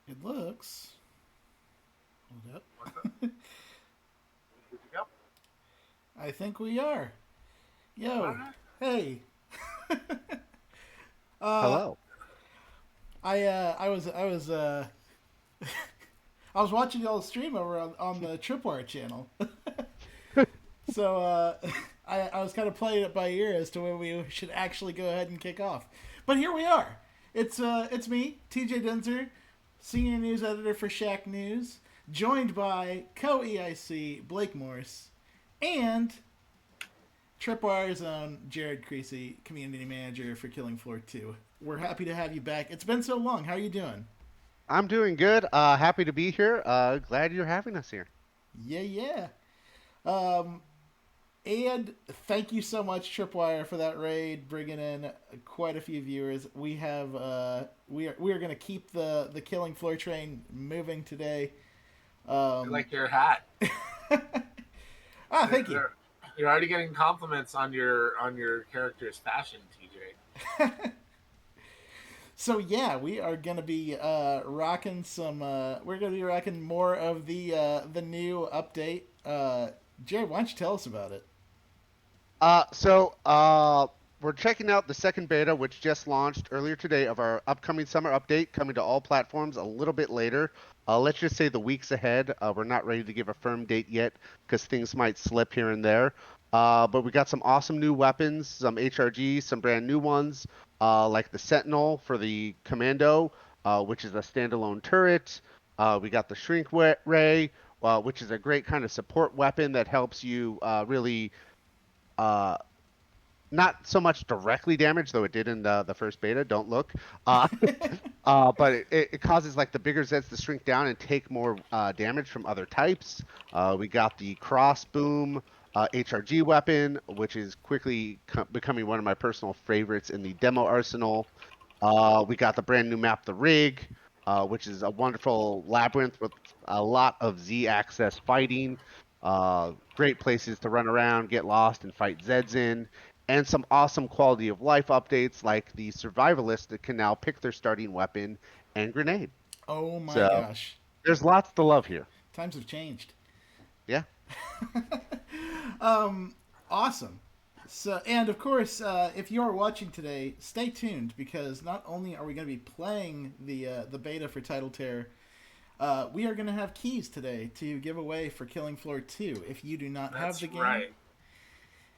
It looks. Hold up. What's up? Good to go? I think we are. All Yo, right. hey. uh, Hello. I was I was watching y'all stream over on the Tripwire channel. So I was kind of playing it by ear as to when we should actually go ahead and kick off. But here we are. It's me, TJ Denzer, senior news editor for Shacknews, joined by co-EIC Blake Morse and Tripwire's own Jared Creasy, community manager for Killing Floor 2. We're happy to have you back. It's been so long. How are you doing? I'm doing good. Happy to be here. Glad you're having us here. Yeah, yeah. Um, And thank you so much, Tripwire, for that raid, bringing in quite a few viewers. We are going to keep the Killing Floor train moving today. I Um, like your hat. Thank you. You're, you're already getting compliments on your character's fashion, TJ. So yeah, we are going to be rocking some. We're going to be rocking more of the new update. Jared, why don't you tell us about it? We're checking out the second beta, which just launched earlier today, of our upcoming summer update, coming to all platforms a little bit later. Let's just say the weeks ahead. We're not ready to give a firm date yet because things might slip here and there. But we got some awesome new weapons, some HRGs, some brand new ones, like the Sentinel for the Commando, which is a standalone turret. We got the Shrink Ray, which is a great kind of support weapon that helps you really uh, not so much directly damage, though it did in the first beta. Don't look. Uh, but it causes like the bigger Zeds to shrink down and take more damage from other types. We got the Crossboom HRG weapon, which is quickly becoming one of my personal favorites in the demo arsenal. We got the brand new map, the Rig, which is a wonderful labyrinth with a lot of Z-axis fighting. Great places to run around, get lost, and fight Zeds in. And some awesome quality of life updates like the survivalists that can now pick their starting weapon and grenade. Oh my So gosh, there's lots to love here. times have changed. Yeah. Awesome. So, and of course, if you're watching today, stay tuned because not only are we going to be playing the beta for Tidal Terror, we are going to have keys today to give away for Killing Floor 2. If you do not have That's the game, right.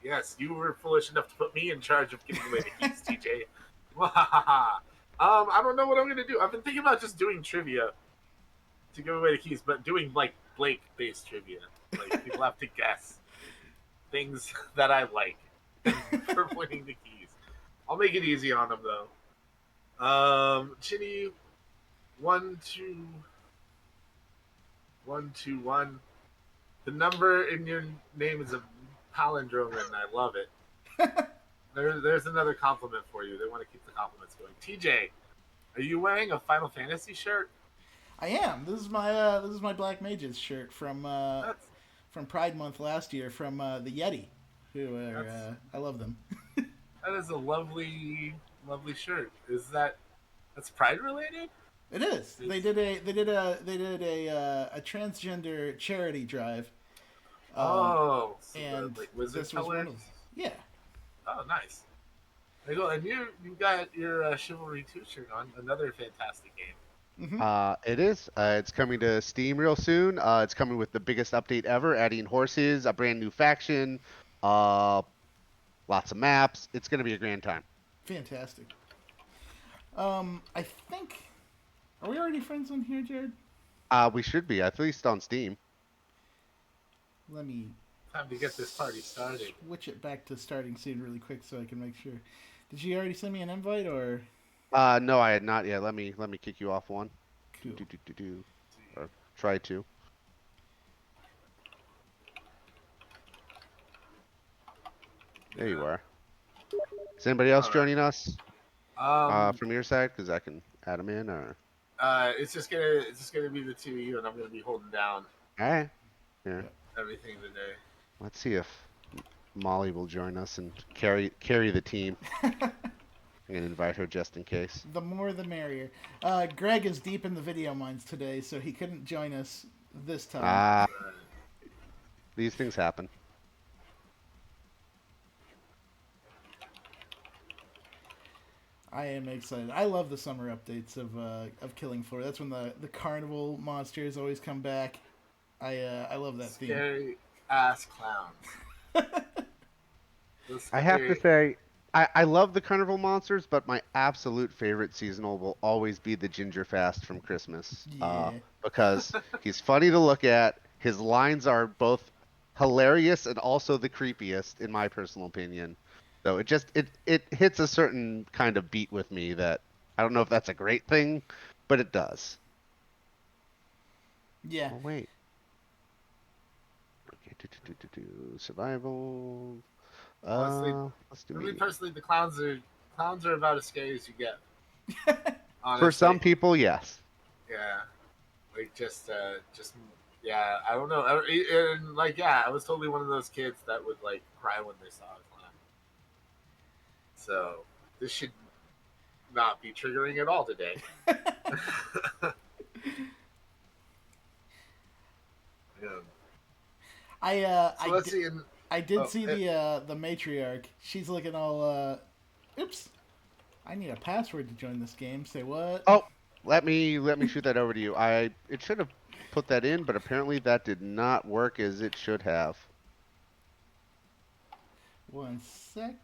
Yes, you were foolish enough to put me in charge of giving away the keys, TJ. I don't know what I'm gonna do. I've been thinking about just doing trivia to give away the keys, but doing like Blake-based trivia. Like people have to guess things that I like for winning the keys. I'll make it easy on them though. Chinny, 121. The number in your name is a palindrome, and I love it. There's another compliment for you. They want to keep the compliments going. TJ, are you wearing a Final Fantasy shirt? I am. This is my Black Mages shirt That's from Pride Month last year from the Yeti, who are that's I love them. that is a lovely shirt. That's Pride related? It is. It's, They did a transgender charity drive, um, oh, so the and like wizard this was one colors. of yeah. Oh, nice. There you go. And you got your Chivalry 2 shirt on. Another fantastic game. Hmm. It is. It's coming to Steam real soon. It's coming with the biggest update ever, adding horses, a brand new faction, uh, lots of maps. It's going to be a grand time. Fantastic. I think are we already friends on here, Jared? We should be, at least on Steam. Let me Time to get this party started. switch it back to starting soon really quick so I can make sure. Did you already send me an invite or No, I had not yet. Let me kick you off one. Do, cool? do, do, do, do. Or try to. There you Yeah. are. Is anybody else All right. joining us Um. from your side? Because I can add them in. Or It's just gonna be the two of you, and I'm gonna be holding down all right. Here, Yep. everything today. let's see if Molly will join us and carry the team. I'm gonna invite her just in case. The more the merrier. Greg is deep in the video mines today, so he couldn't join us this time. Ah, these things happen. I am excited. I love the summer updates of Killing Floor. That's when the carnival monsters always come back. I love that theme. Scary ass clowns. I have to say, I love the carnival monsters, but my absolute favorite seasonal will always be the Ginger Fast from Christmas. Yeah. Because he's funny to look at. His lines are both hilarious and also the creepiest, in my personal opinion. So it hits a certain kind of beat with me that I don't know if that's a great thing, but it does. Yeah. Oh wait. Okay, survival. Honestly, Let's do for me medium. personally, the clowns are about as scary as you get. Honestly. For some people, yes. Yeah, like just yeah. I don't know. And like yeah, I was totally one of those kids that would like cry when they saw a clown. So this should not be triggering at all today. Yeah. So let's see. I did see the matriarch. She's looking all oops. I need a password to join this game. Say what? Oh, let me shoot that over to you. It should have put that in, but apparently that did not work as it should have. One sec.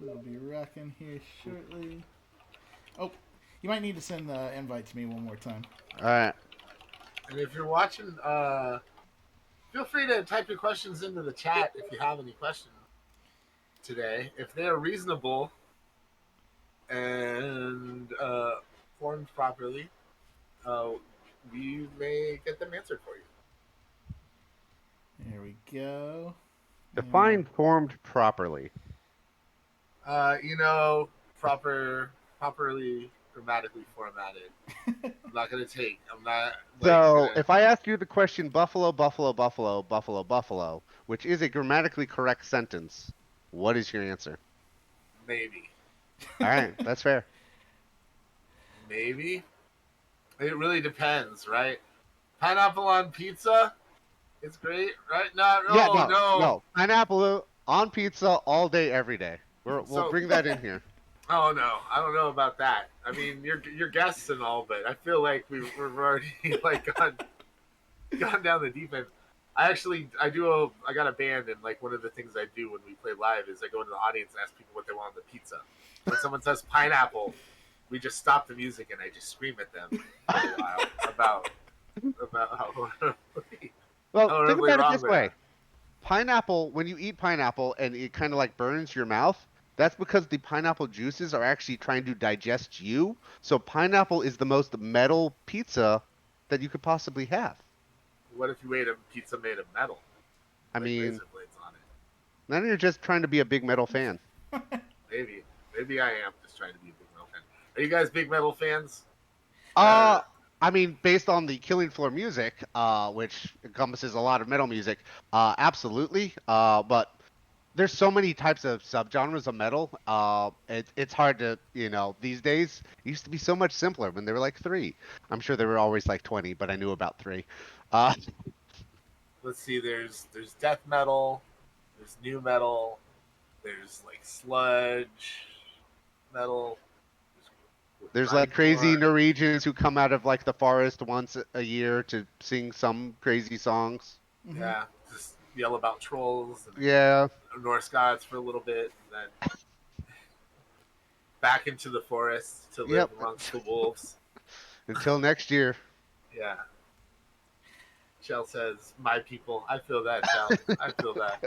We'll be rocking here shortly. Oh, you might need to send the invite to me one more time. All right. And if you're watching, feel free to type your questions into the chat if you have any questions today. If they are reasonable and formed properly, we may get them answered for you. There we go. Define formed properly. Properly grammatically formatted. I'm not. So if I ask you the question buffalo, buffalo, buffalo, buffalo, buffalo, which is a grammatically correct sentence, what is your answer? Maybe. All right, that's fair. Maybe. It really depends, right? Pineapple on pizza? It's great, right? No. Pineapple on pizza all day, every day. We'll bring that in here. Oh no, I don't know about that. I mean, you're guests and all, but I feel like we've already like gone down the deep end. I got a band, and like one of the things I do when we play live is I go into the audience and ask people what they want on the pizza. When someone says pineapple, we just stop the music and I just scream at them for a while about how Well, think about it this way. Pineapple, when you eat pineapple and it kind of like burns your mouth, that's because the pineapple juices are actually trying to digest you. So pineapple is the most metal pizza that you could possibly have. What if you ate a pizza made of metal? I mean, razor blades on it. Then you're just trying to be a big metal fan. Maybe I am just trying to be a big metal fan. Are you guys big metal fans? I mean, based on the Killing Floor music, which encompasses a lot of metal music, absolutely. But there's so many types of subgenres of metal. It's hard to, these days. It used to be so much simpler when there were like 3. I'm sure there were always like 20, but I knew about 3. Let's see. There's death metal. There's new metal. There's like sludge metal. There's like crazy Norwegians who come out of like the forest once a year to sing some crazy songs. Yeah, just yell about trolls. And yeah. Norse gods for a little bit, and then back into the forest to live amongst the wolves. Until next year. Yeah. Shell says, "My people." I feel that, Shell. I feel that.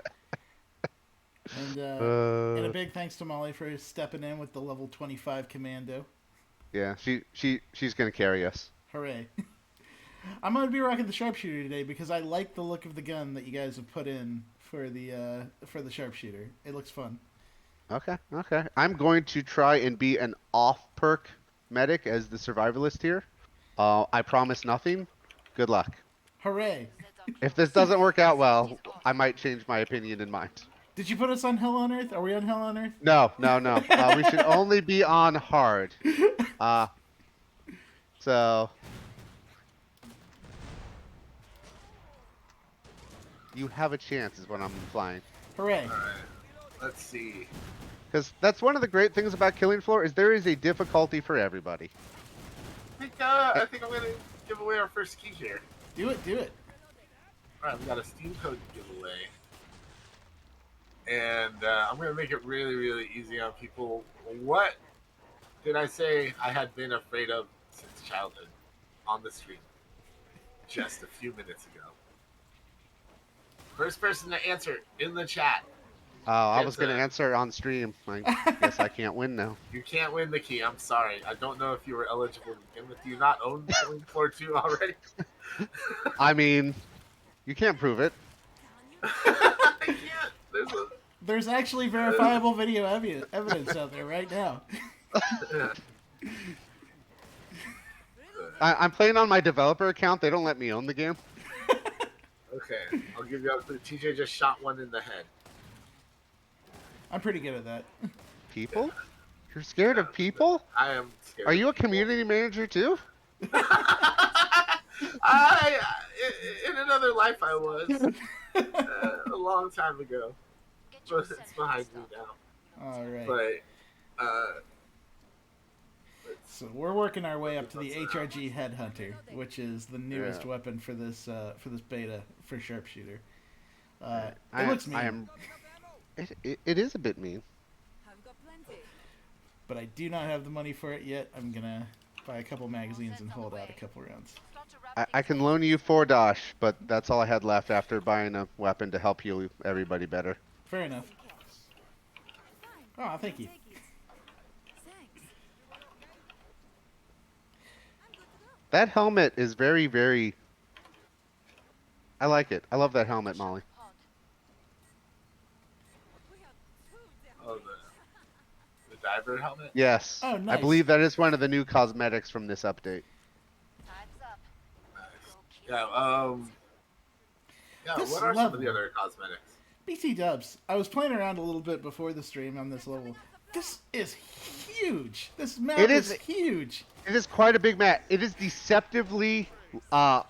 And a big thanks to Molly for stepping in with the level 25 commando. Yeah, she's gonna carry us. Hooray! I'm gonna be rocking the sharpshooter today because I like the look of the gun that you guys have put in for the sharpshooter. It looks fun. Okay. I'm going to try and be an off-perk medic as the survivalist here. I promise nothing. Good luck. Hooray! If this doesn't work out well, I might change my opinion and mind. Did you put us on Hell on Earth? Are we on Hell on Earth? No, no, no. We should only be on hard. So you have a chance, is what I'm implying. Hooray! All right. Let's see. Because that's one of the great things about Killing Floor is there is a difficulty for everybody. I think I'm gonna give away our first key here. Do it, do it. All right, we got a Steam code giveaway, and I'm gonna make it really, really easy on people. What did I say I had been afraid of since childhood on the stream just a few minutes ago? First person to answer in the chat. I was going to answer on stream. I guess I can't win now. You can't win the key. I'm sorry. I don't know if you were eligible to begin with. Do you not own Killing Floor 2 already? I mean, you can't prove it. I can't. There's actually verifiable video evidence out there right now. I'm playing on my developer account. They don't let me own the game. Okay, I'll give you a clue. TJ just shot one in the head. I'm pretty good at that. People? You're scared of people? I am scared. Are you a community manager too? In another life I was. A long time ago. But it's behind me now. All right. But, so we're working our way up to the Hrg Headhunter, which is the newest weapon for this beta for sharpshooter. It looks mean. It is a bit mean. But I do not have the money for it yet. I'm gonna buy a couple magazines and hold out a couple rounds. I can loan you 4 dosh, but that's all I had left after buying a weapon to help heal everybody better. Fair enough. Oh, thank you. That helmet is very, very... I like it. I love that helmet, Molly. oh, the diver helmet? Yes. Oh, nice. I believe that is one of the new cosmetics from this update. Yeah, This what are some of level- the other cosmetics? BT dubs. I was playing around a little bit before the stream on this level. This is huge. This map is huge. It is quite a big map. It is deceptively, I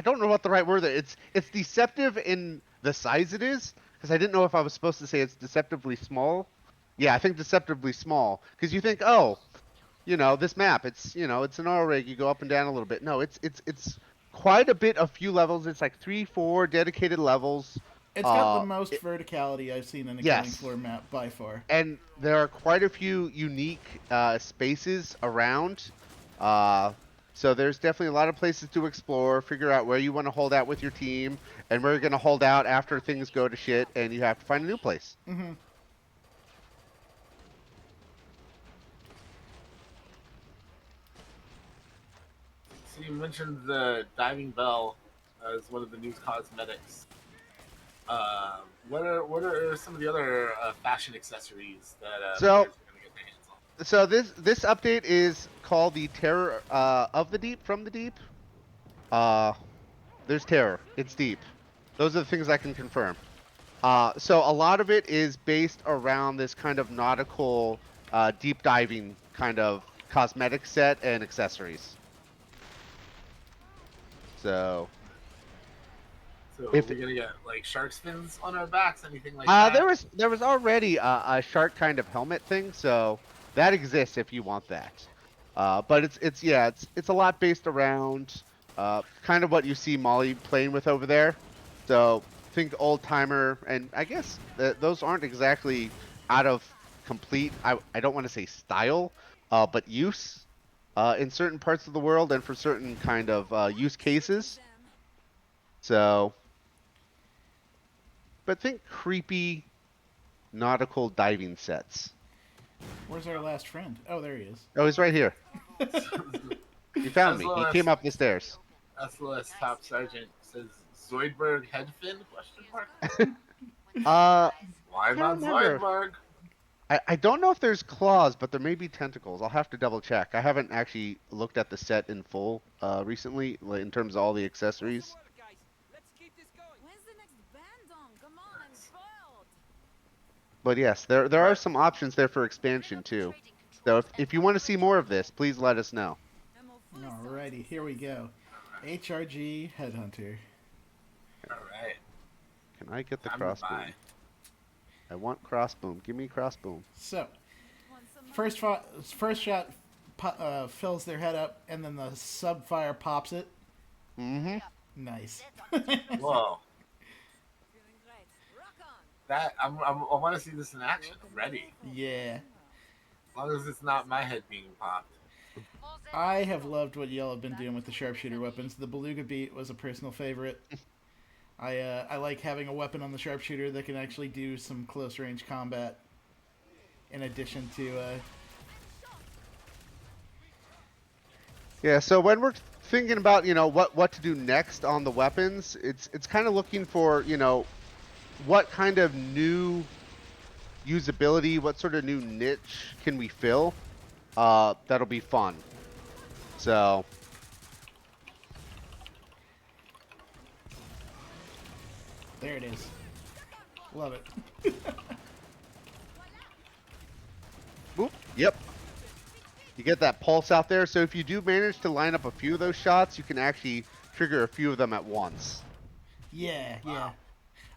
don't know what the right word is. It's deceptive in the size it is, because I didn't know if I was supposed to say it's deceptively small. Yeah, I think deceptively small, because you think, oh, you know, this map, it's, you know, it's an Hrg, you go up and down a little bit. No, it's quite a bit, a few levels. It's like 3-4 dedicated levels. It's got the most verticality I've seen in a Killing Floor map by far. And there are quite a few unique spaces around. So there's definitely a lot of places to explore, figure out where you want to hold out with your team, and where you're going to hold out after things go to shit, and you have to find a new place. Mm-hmm. So you mentioned the diving bell as one of the new cosmetics. What are some of the other fashion accessories that players are going to get their hands on? So this update is called the Terror of the Deep, from the Deep. There's Terror. It's deep. Those are the things I can confirm. So a lot of it is based around this kind of nautical deep diving kind of cosmetic set and accessories. So are we gonna get like shark fins on our backs, anything like that? There was already a shark kind of helmet thing, so that exists if you want that. But it's a lot based around kind of what you see Molly playing with over there. So think old timer, and I guess those aren't exactly out of complete. I don't want to say style, but use in certain parts of the world and for certain kind of use cases. So. But think creepy nautical diving sets. Where's our last friend? Oh, there he is. Oh, he's right here. He found me. He came up the stairs. SLS Top Sergeant says Zoidberg headfin? Why not Zoidberg? I don't know if there's claws, but there may be tentacles. I'll have to double check. I haven't actually looked at the set in full recently in terms of all the accessories. But yes, there are some options there for expansion too. So if you want to see more of this, please let us know. Alrighty, here we go. Hrg Headhunter. All right. Can I get the Time to crossboom? buy. I want crossboom. Give me crossboom. So, first shot fills their head up, and then the subfire pops it. Mm-hmm. Nice. Whoa. That I want to see this in action. I'm ready. Yeah. As long as it's not my head being popped. I have loved what y'all have been doing with the sharpshooter weapons. The Beluga Beat was a personal favorite. I like having a weapon on the sharpshooter that can actually do some close range combat. In addition to Yeah. So when we're thinking about what to do next on the weapons, it's kind of looking for what kind of new usability, what sort of new niche can we fill? That'll be fun. So there it is. Love it. boop. Yep. You get that pulse out there. So if you do manage to line up a few of those shots, you can actually trigger a few of them at once. Yeah, yeah.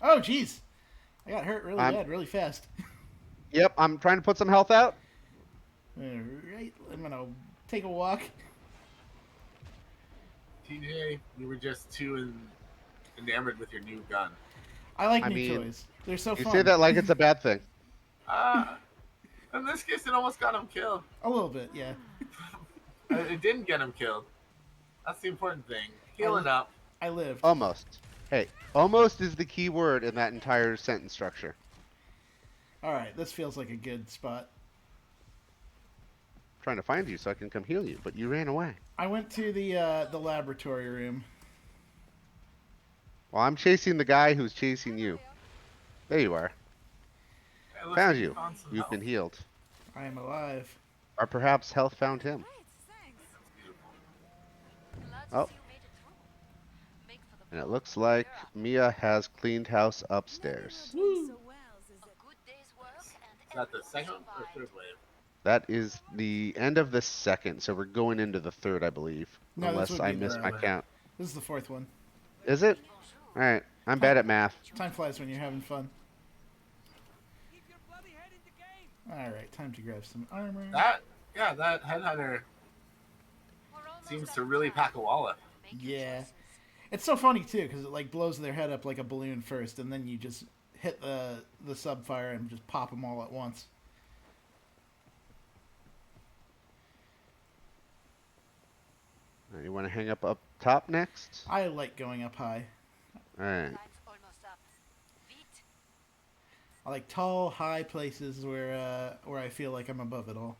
Oh, jeez. I got hurt really bad, really fast. Yep, I'm trying to put some health out. Alright, I'm gonna take a walk. TJ, you were just too enamored with your new gun. I like new toys. They're so fun. You say that like it's a bad thing. In this case, it almost got him killed. A little bit, yeah. It didn't get him killed. That's the important thing. Healing up. I lived. Almost. Hey, almost is the key word in that entire sentence structure. Alright, this feels like a good spot. I'm trying to find you so I can come heal you, but you ran away. I went to the laboratory room. Well, I'm chasing the guy who's chasing you. There you are. Hey, Found you. found some You've health. been healed. I am alive. Or perhaps health found him. Oh. And it looks like Mia has cleaned house upstairs. Woo! Is that the second or third wave? That is the end of the second, so we're going into the third, I believe. No, this unless would I be missed the- my count. This is the fourth one. Is it? Alright, I'm bad at math. Time flies when you're having fun. Alright, time to grab some armor. That headhunter seems to really pack a wallop. Yeah. It's so funny, too, because it, like, blows their head up like a balloon first, and then you just hit the subfire and just pop them all at once. You want to hang up top next? I like going up high. Alright. I like tall, high places where I feel like I'm above it all.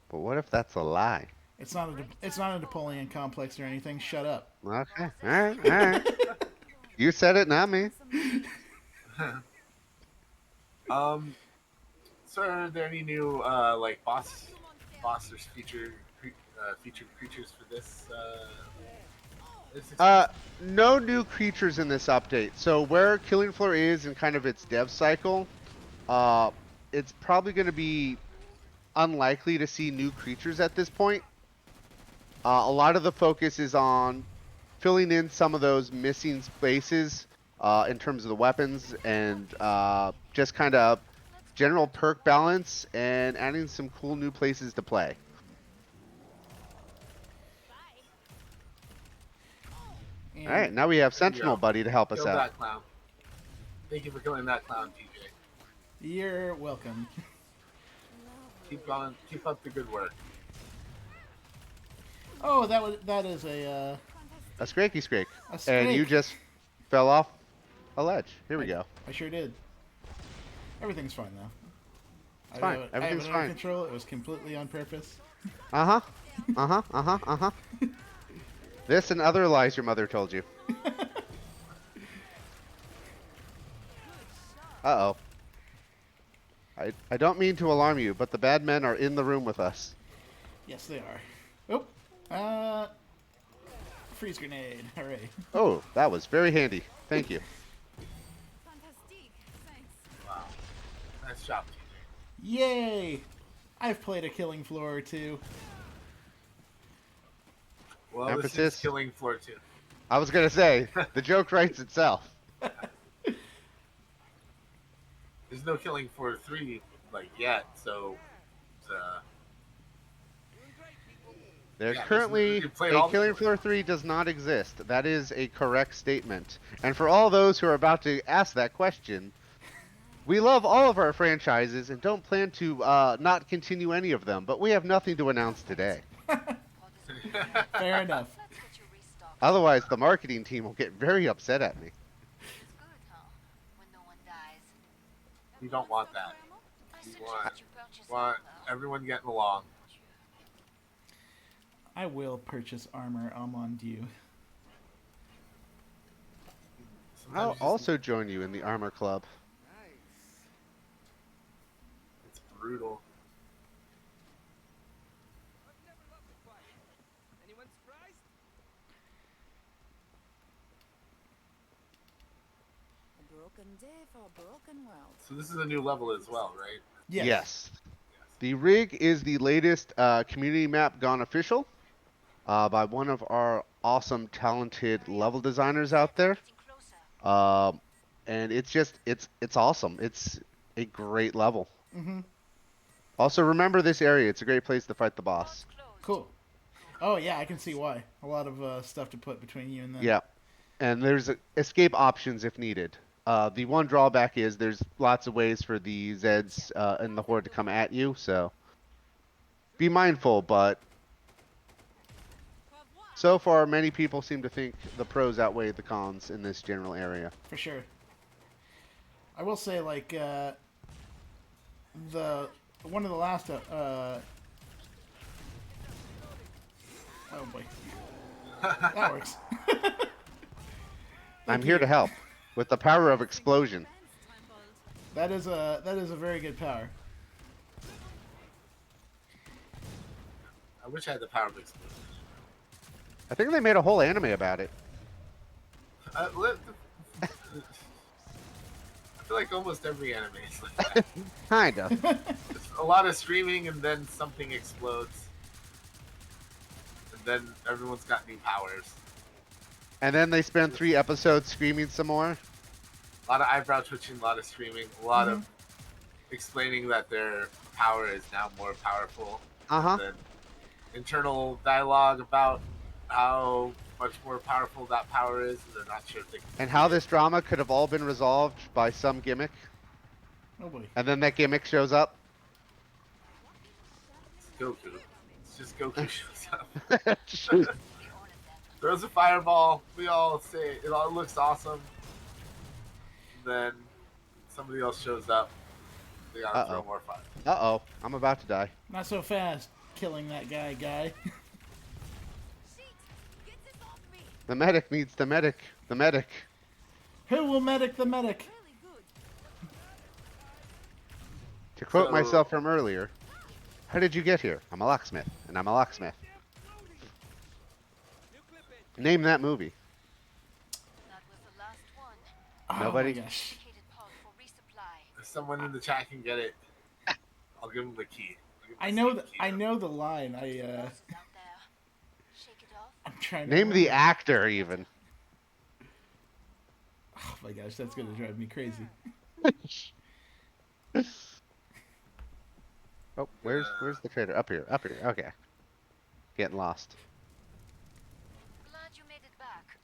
But what if that's a lie? It's not a Napoleon complex or anything. Shut up. Okay. Alright. You said it, not me. So are there any new like boss or featured creatures for this? No new creatures in this update. So where Killing Floor is in kind of its dev cycle, it's probably going to be unlikely to see new creatures at this point. A lot of the focus is on filling in some of those missing spaces in terms of the weapons and just kind of general perk balance and adding some cool new places to play. And All right, now we have Sentinel Buddy to help us Kill out. that clown. Thank you for killing that clown, TJ. You're welcome. Keep going. Keep up the good work. Oh, that is a A Scrakey Scrake. A And you Scrake. just fell off a ledge. Here we go. I sure did. Everything's fine though. It's fine. I have Everything's it under fine. control. It was completely on purpose. Uh-huh. Uh-huh. Uh-huh. Uh-huh. This and other lies your mother told you. Uh-oh. I don't mean to alarm you, but the bad men are in the room with us. Yes, they are. Oh, freeze grenade. Hooray. Oh, that was very handy. Thank you. Nice job, TJ. Yay! I've played a Killing Floor or two. Well, Emphasis. this is Killing Floor 2. I was gonna say the joke writes itself. There's no Killing Floor 3 yet, so There Yeah, currently you played a all the Killing Floors. Floor 3 does not exist. That is a correct statement. And for all those who are about to ask that question, we love all of our franchises and don't plan to not continue any of them, but we have nothing to announce today. Fair enough. Otherwise, the marketing team will get very upset at me. You don't want that. You want everyone getting along. I will purchase armor among you. Sometimes I'll you just- also join you in the Armor Club. It's brutal. Anyone surprised? A broken day for a broken world. So this is a new level as well, right? Yes. The Rig is the latest community map gone official by one of our awesome, talented level designers out there. And it's awesome. It's a great level. Mm-hmm. Also, remember this area. It's a great place to fight the boss. Cool. Oh yeah, I can see why. A lot of stuff to put between you and them. Yeah. And there's escape options if needed. The one drawback is there's lots of ways for the Zeds and the Horde to come at you, so be mindful, but so far many people seem to think the pros outweigh the cons in this general area. For sure. I will say, like, the one of the last oh boy, that works. I'm here to help with the power of explosion. That is a very good power. I wish I had the power of explosion. I think they made a whole anime about it. I feel like almost every anime is like that. Kinda. It's a lot of screaming and then something explodes. And then everyone's got new powers. And then they spend 3 episodes screaming some more. A lot of eyebrow twitching, a lot of screaming, a lot of explaining that their power is now more powerful. Uh-huh. And then internal dialogue about how much more powerful that power is, and they're not sure if they can. And how this drama could have all been resolved by some gimmick. Oh boy. And then that gimmick shows up. It's Goku. It's just Goku shows up. Throws a fireball. We all say it all looks awesome. Then somebody else shows up. They gotta throw more fire. Uh-oh. I'm about to die. Not so fast, killing that guy. The medic needs the medic. The medic. Who will medic the medic? To quote So- myself from earlier, how did you get here? I'm a locksmith, and I'm a locksmith. Name that movie. That was the last one. Oh Nobody? my gosh. Indicated pod for resupply. If someone in the chat can get it, I'll give them the key. I'll give them I the know same the key. I know the line. Out there. Shake it off. I'm trying to Name the remember. actor, even. Oh my gosh, that's gonna drive me crazy. Oh, where's the traitor? Up here. Up here. Okay. Getting lost. Glad you made it back.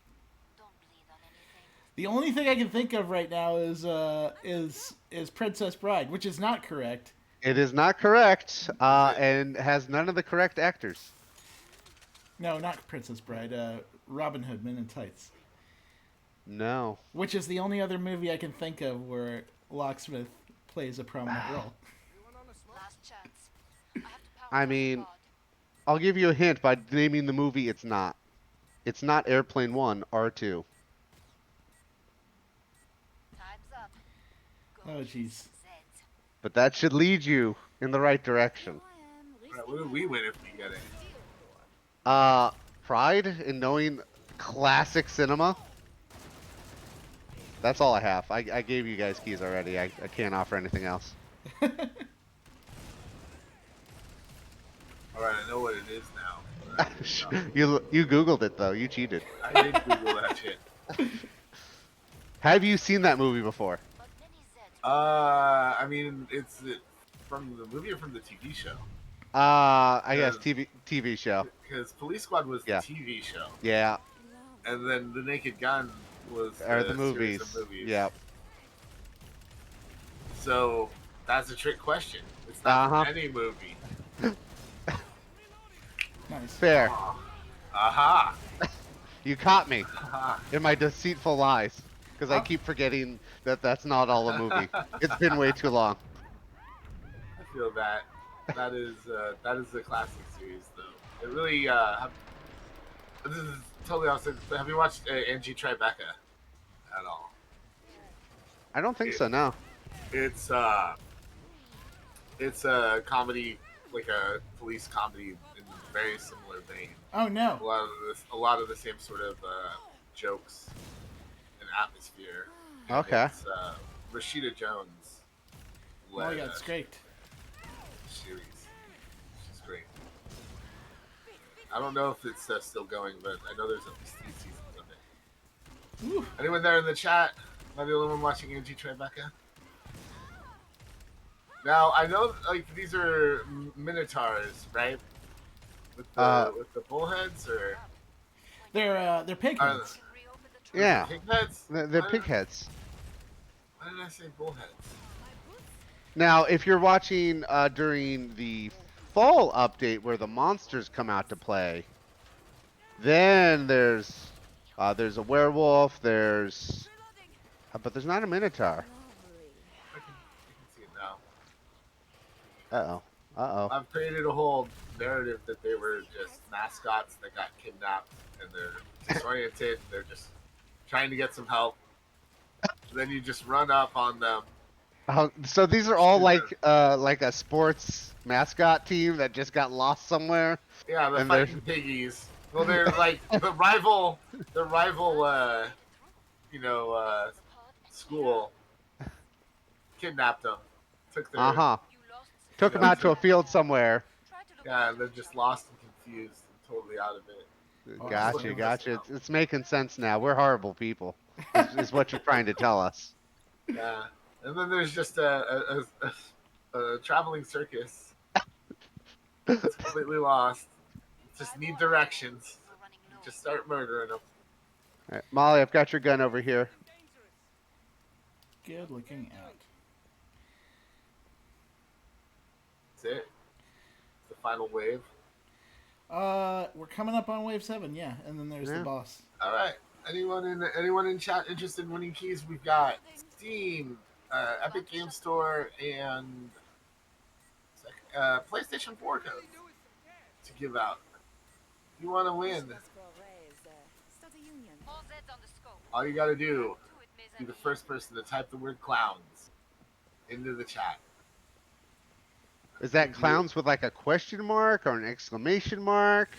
Don't bleed on anything. The only thing I can think of right now is Princess Bride, which is not correct. It is not correct, and has none of the correct actors. No, not Princess Bride. Robin Hood Men in Tights, No. which is the only other movie I can think of where Locksmith plays a prominent role. Last chance. I have to power I down the mean- pod. I'll give you a hint by naming the movie it's not. It's not Airplane 1, R2. Time's up. Go Oh, use jeez. some Zeds. But that should lead you in the right direction. Alright, what do we win if we get it? Pride in knowing classic cinema. That's all I have. I gave you guys keys already. I can't offer anything else. All right, I know what it is now. but I don't You Googled it though. You cheated. know. I did Google that shit. Have you seen that movie before? But many said I mean, it's from the movie or from the TV show? I guess TV show. Because Police Squad was the Yeah. TV show, Yeah, and then The Naked Gun was or the series movies. of movies. Yeah. So that's a trick question. It's not Uh-huh. from any movie. Nice. Fair. Aha! You caught me Aha! in my deceitful lies because I Oh. keep forgetting that that's not all a movie. It's been way too long. I feel that. That is a classic series, though. It really. This is totally opposite. Have you watched Angie Tribeca at all? I don't think so. No. It's a comedy, like a police comedy in a very similar vein. Oh no. A lot of the same sort of jokes and atmosphere. And Okay. It's Rashida Jones Oh, led yeah, it's great. series. She's great. I don't know if it's still going, but I know there's at least 3 seasons of it. Ooh. Anyone there in the chat? Am I the only one watching Angie Tribeca? Now I know, like, these are minotaurs, right? With the bullheads, or They're pig heads. reopen the trap. Yeah. pigheads? They're pigheads. Why did I say bullheads? Now, if you're watching during the fall update where the monsters come out to play, then there's a werewolf. But there's not a minotaur. I can see it now. I've created a whole narrative that they were just mascots that got kidnapped and they're disoriented. They're just trying to get some help. Then you just run up on them. So these are all like a sports mascot team that just got lost somewhere. Yeah, the And they're- fighting piggies. Well, they're like the rival, school kidnapped them. Took their Uh huh. You lost. Took them out to a field somewhere. Try to look yeah, and they're just lost and confused and totally out of it. Oh, Gotcha. It's making sense now. We're horrible people. Is what you're trying to tell us. Yeah, and then there's just a traveling circus. It's completely lost. Just need directions. we're running low. Just start murdering them. All right, Molly, I've got your gun over here. Good looking out. That's it. The final wave. We're coming up on wave 7, yeah, and then there's Yeah. the boss. All right. Anyone in chat interested in winning keys? We've got Steam, Epic Game Store, and PlayStation 4 codes to give out. If you want to win, All Z's on the scope. all you got to do To it, mes be the amis. first person to type the word clowns into the chat. Is that clowns with like a question mark or an exclamation mark?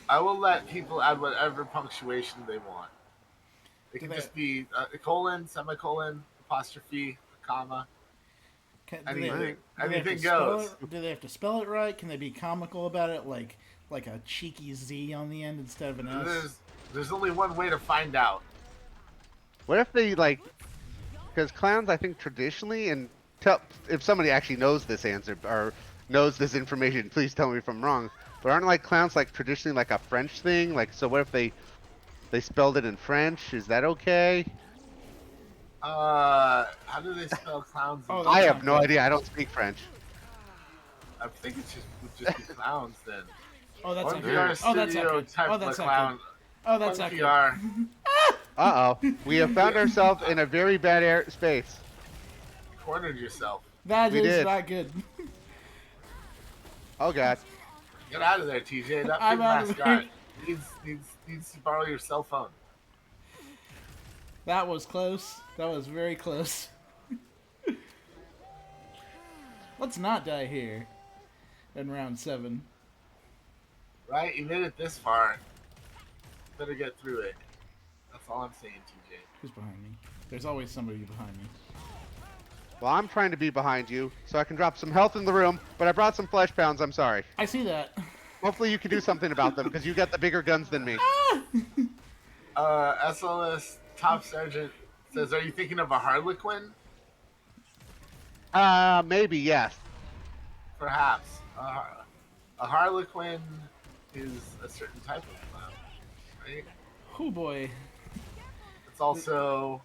I will let people add whatever punctuation they want. It Do can they- just be a colon, semicolon, apostrophe, a comma, anything. do they have Anything to spell goes. it- do they have to spell it right? Can they be comical about it, like a cheeky Z on the end instead of an S? There's only one way to find out. What if they because clowns, I think traditionally, and if somebody actually knows this answer or knows this information, please tell me if I'm wrong. But aren't like clowns like traditionally like a French thing? Like, so what if they spelled it in French? Is that okay? How do they spell clowns? Oh, I that's have not no good. idea. I don't speak French. I think it would just be clowns then. Oh, that's not One good. PR Oh, that's not studio good. type Oh, of that's not clown. good. Oh, that's One not PR. good. We have found ourselves in a very bad space. Cornered yourself. That We is did. not good. Oh god. Get out of there, TJ. That I'm big out of mascot needs to borrow your cell phone. That was close. That was very close. Let's not die here in round 7. Right? You made it this far. Better get through it. That's all I'm saying, TJ. Who's behind me? There's always somebody behind me. Well, I'm trying to be behind you so I can drop some health in the room, but I brought some flesh pounds. I'm sorry. I see that. Hopefully you can do something about them because you got the bigger guns than me. SLS Top Sergeant says, "Are you thinking of a Harlequin? Maybe, yes. Perhaps. A Harlequin is a certain type of clown, right? Oh boy. It's also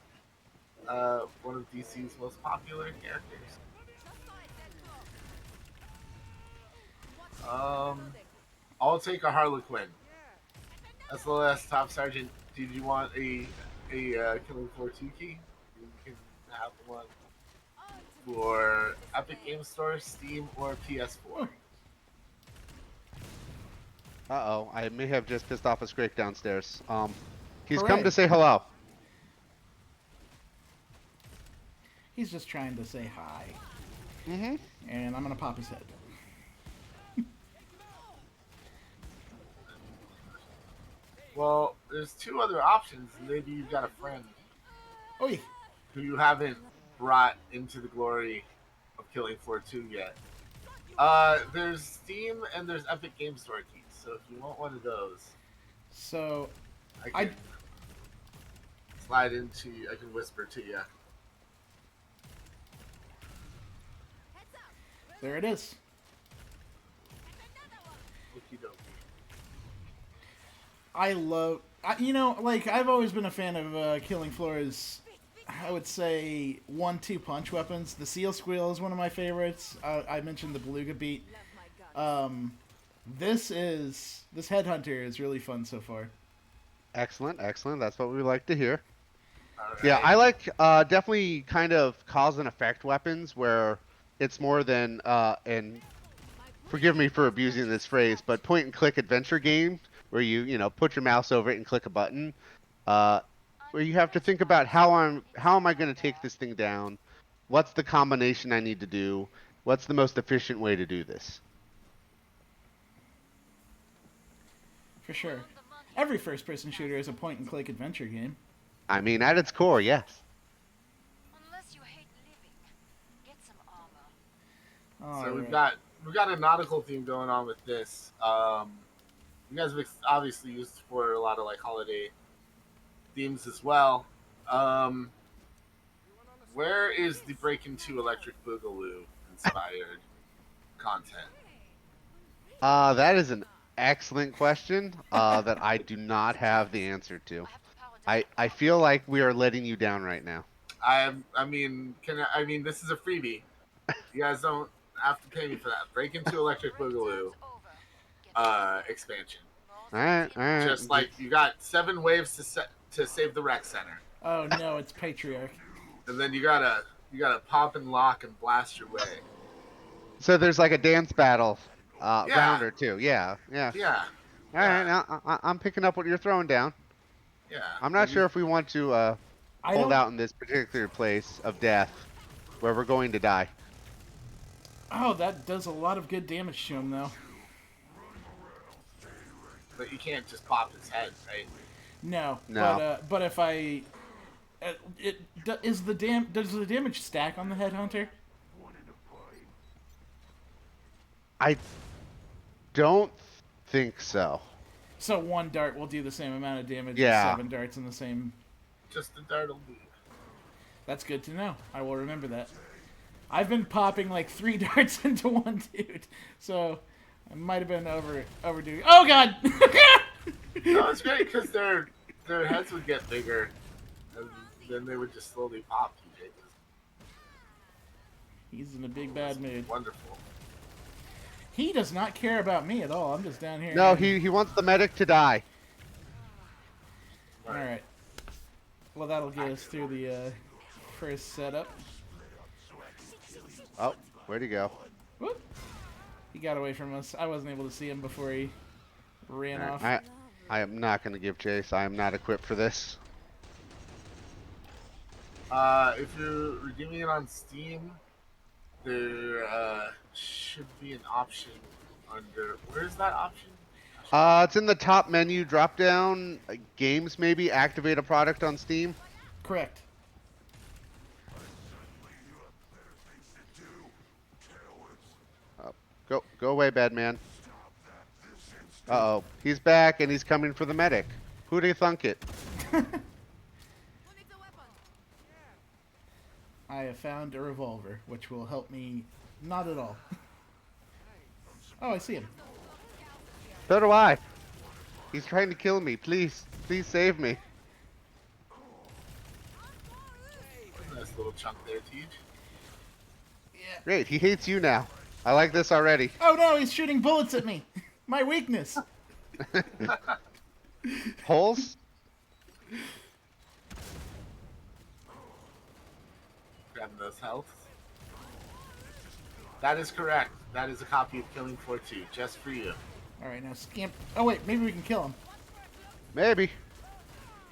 one of DC's most popular characters. I'll take a Harlequin. SLS Top Sergeant, did you want a Killing Floor 2 key? You can have one for Epic Game Store, Steam, or PS4. Uh-oh, I may have just pissed off a Scrake downstairs. He's Hooray. come to say hello. He's just trying to say hi. Mm-hmm. And I'm gonna pop his head. Well, there's two other options. Maybe you've got a friend Oi! who you haven't brought into the glory of Killing Floor 2 yet. There's Steam and there's Epic Game Store keys. So if you want one of those, So, I can slide into you. I can whisper to you. there it is. Okie dokie. I've always been a fan of Killing Floor's, I would say, 1-2 punch weapons. The Seal Squeal is one of my favorites. I mentioned the Beluga Beat. This Headhunter is really fun so far. Excellent, excellent. That's what we like to hear. All Yeah, right. I like definitely kind of cause and effect weapons where it's more than and forgive me for abusing this phrase, but point and click adventure game where you put your mouse over it and click a button, where you have to think about how am I going to take this thing down, what's the combination I need to do, what's the most efficient way to do this. For sure. Every first-person shooter is a point-and-click adventure game. I mean, at its core, yes. Unless you hate living, get some armor. So Alright. we've got a nautical theme going on with this. You guys have obviously used for a lot of like holiday themes as well. Where is the Break Into Electric Boogaloo inspired content? That is an excellent question that I do not have the answer to. I have the power to I feel like we are letting you down right now. I mean, this is a freebie. You guys don't have to pay me for that. Break Into Electric Boogaloo expansion. All right. Just like you got 7 waves to save the rec center, Oh no, it's Patriarch. and then you gotta pop and lock and blast your way. So there's like a dance battle Yeah. round or two. Yeah. Yeah, All right, now I'm picking up what you're throwing down. yeah. I'm not sure if we want to I hold don't. out in this particular place of death where we're going to die. Oh, that does a lot of good damage to him, though. But you can't just pop his head, right? No. No. But if I, does the damage stack on the Headhunter? I don't think so. So 1 dart will do the same amount of damage Yeah. as 7 darts in the same. Just the dart will do. That's good to know. I will remember that. I've been popping like 3 darts into one dude, so I might have been overdoing. Oh god! No, it's great because their heads would get bigger, and then they would just slowly pop. He's in a big bad mood. Wonderful. He does not care about me at all. I'm just down here. No, he wants the medic to die. All right. Well, that'll get us through the first setup. Oh, where'd he go? Whoop. He got away from us. I wasn't able to see him before he ran off. I am not going to give chase. I am not equipped for this. If you're redeeming it on Steam, there should be an option under. Where's that option? It's in the top menu, drop down, games maybe, activate a product on Steam. Correct. Go away, bad man. Uh-oh. He's back, and he's coming for the medic. Who do you thunk it? I have found a revolver, which will help me not at all. Oh, I see him. So do I. He's trying to kill me. Please. Please save me. Nice little chunk there, Tej. Yeah. Great. He hates you now. I like this already. Oh no, he's shooting bullets at me. My weakness. Holes? Grabbing those health. That is correct. That is a copy of Killing Floor 2, just for you. Alright, now scamp. Oh wait, maybe we can kill him. Maybe.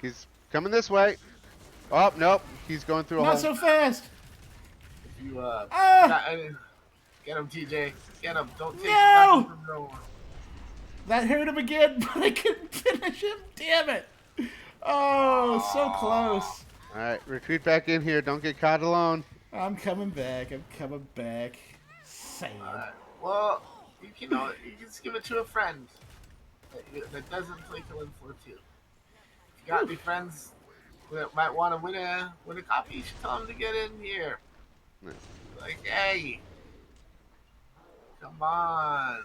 He's coming this way. Oh, nope. He's going through a Not hole. so fast! If you, Ah! get him, TJ. Get him. Don't take No! nothing from no one. That hurt him again, but I couldn't finish him. Damn it! Oh, so close. Alright, retreat back in here. Don't get caught alone. I'm coming back. I'm coming back. Sad. Well, you can just give it to a friend that doesn't play Killing Floor 2. If you got any friends that might want to win a copy, you should tell them to get in here. Yeah. Like, hey, come on.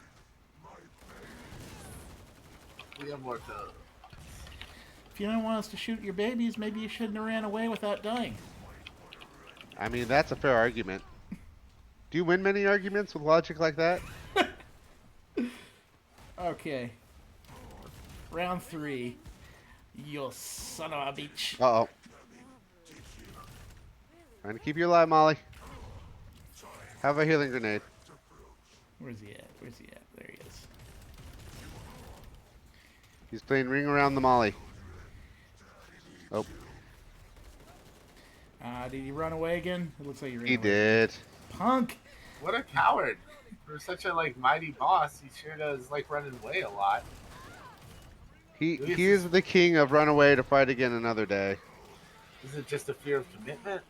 We have more codes. If you don't want us to shoot your babies, maybe you shouldn't have ran away without dying. I mean, that's a fair argument. Do you win many arguments with logic like that? Okay. Round 3. You son of a bitch. Uh-oh. Trying to keep you alive, Molly. Have a healing grenade. Where's he at? Where's he at? There he is. He's playing ring around the Molly. Oh, Did he run away again? It looks like he ran he away. did. Punk! What a coward. For such a, mighty boss, he sure does, running away a lot. He is the king of run away to fight again another day. Is it just a fear of commitment?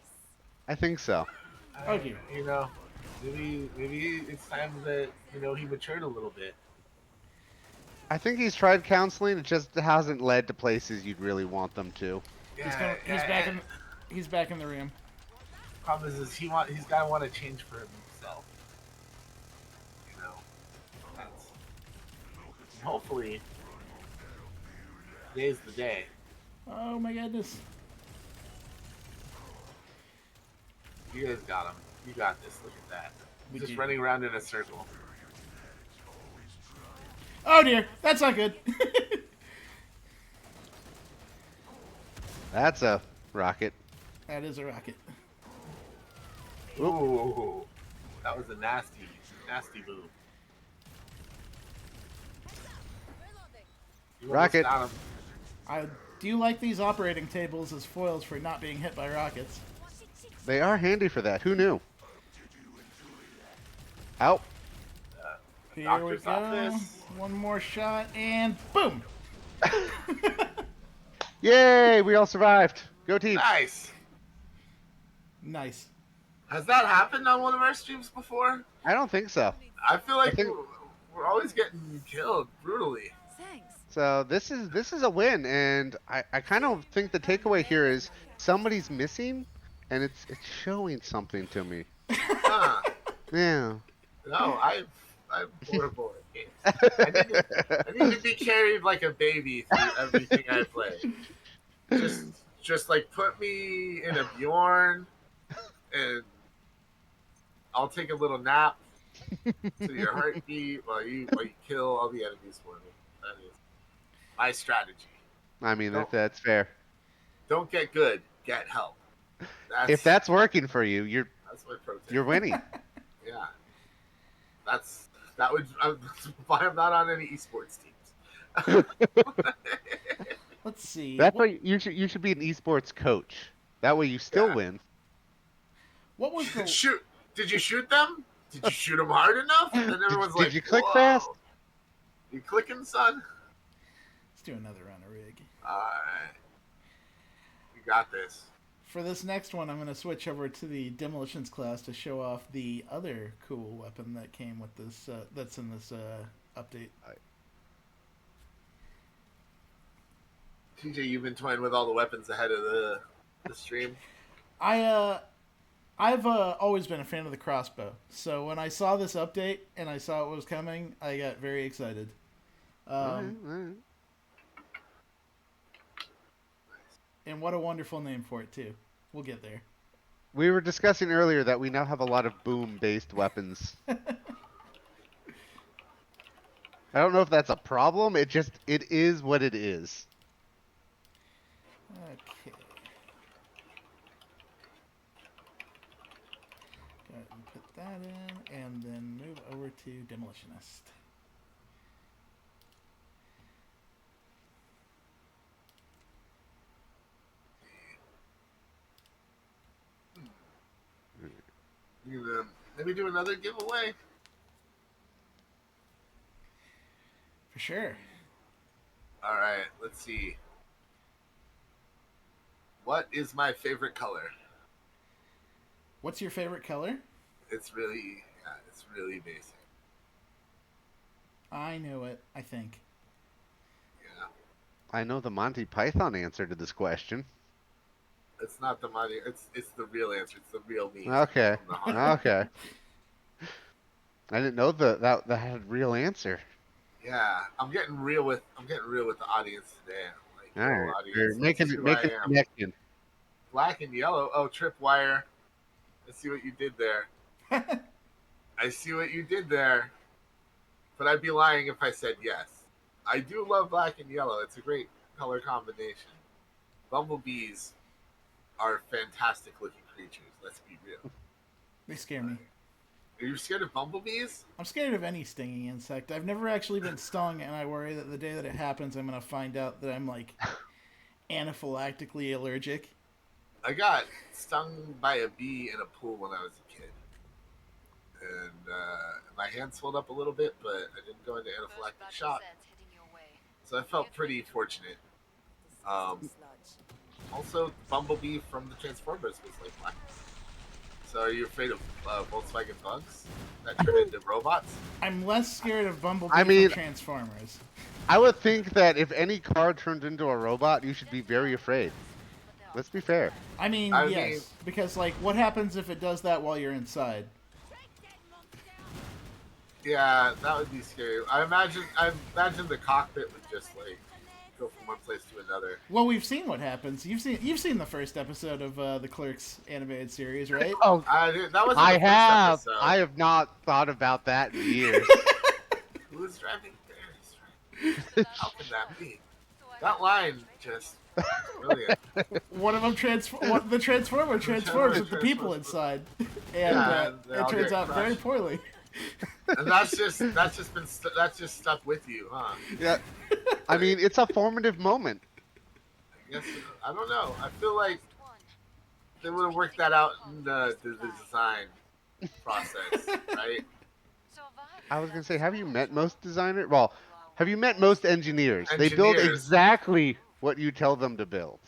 I think so. Oh, dear. Maybe it's time that, he matured a little bit. I think he's tried counseling. It just hasn't led to places you'd really want them to. He's back in the room. Problem is he's gotta want to change for himself. Hopefully, today's the day. Oh my goodness. You guys got him. You got this. Look at that. We Just do. running around in a circle. Oh dear, that's not good. That's a rocket. That is a rocket. Ooh, that was a nasty move. You almost Rocket. got him. I do like these operating tables as foils for not being hit by rockets. They are handy for that. Who knew? Out. Here Doctor's we go. office. One more shot and boom. Yay! We all survived. Go team. Nice. Nice. Has that happened on one of our streams before? I don't think so. I feel like I think- we're always getting killed brutally. Thanks. So this is a win, and I kind of think the takeaway here is somebody's missing, and it's showing something to me. Huh. Yeah. No, I'm horrible at games. I need to be carried like a baby through everything I play. Just put me in a Bjorn, and I'll take a little nap to your heartbeat while you kill all the enemies for me. That is my strategy. I mean, that's fair. Don't get good, get help. If that's working for you, that's my pro tip. you're winning. Yeah. That's why I'm not on any esports teams. Let's see. That's why you should be an esports coach. That way you still Yeah. win. What was the Shoot! Did you shoot them? Did you shoot them hard enough? And everyone's Did like, you click "Whoa. fast?" You clicking, son? Let's do another round of rig. Alright. You got this. For this next one, I'm going to switch over to the Demolitions class to show off the other cool weapon that came with this. That's in this update. TJ, you've been toying with all the weapons ahead of the stream. I've always been a fan of the crossbow, so when I saw this update and I saw it was coming, I got very excited. And what a wonderful name for it too. We'll get there. We were discussing earlier that we now have a lot of boom-based weapons. I don't know if that's a problem. It is what it is. Okay. Go ahead and put that in, and then move over to Demolitionist. Maybe do another giveaway. For sure. All right, let's see. What is my favorite color? What's your favorite color? It's really basic. I know it, I think. Yeah. I know the Monty Python answer to this question. It's not the money. It's the real answer. It's the real me. Okay. Okay. I didn't know that had a real answer. Yeah, I'm getting real with the audience today. Like, All right. audience, You're making this is who a I am. connection. Black and yellow. Oh, Tripwire. I see what you did there. I see what you did there. But I'd be lying if I said yes. I do love black and yellow. It's a great color combination. Bumblebees are fantastic looking creatures. Let's be real. They scare me. Are you scared of bumblebees? I'm scared of any stinging insect. I've never actually been stung, and I worry that the day that it happens, I'm going to find out that I'm, like, anaphylactically allergic. I got stung by a bee in a pool when I was a kid. And my hand swelled up a little bit, but I didn't go into anaphylactic shock. So I felt pretty fortunate. Also, Bumblebee from the Transformers was like black. So are you afraid of Volkswagen bugs that turn into robots? I'm less scared of Bumblebee from Transformers. I would think that if any car turns into a robot, you should be very afraid. Let's be fair. I mean, yes. Because, like, what happens if it does that while you're inside? Yeah, that would be scary. I imagine the cockpit would just, like, go from one place to another. Well, we've seen what happens. You've seen the first episode of the Clerks animated series, right? Oh, that was I have. I have not thought about that in years. Who's driving there? How can that be? That line just brilliant. One of them the Transformer transforms with the people inside, and it turns out very poorly. And that's just stuck with you, huh? Yeah. I mean, it's a formative moment. I guess I don't know. I feel like they would have worked that out in the design process, right? I was gonna say, have you met most designers? Well, have you met most engineers? They build exactly what you tell them to build.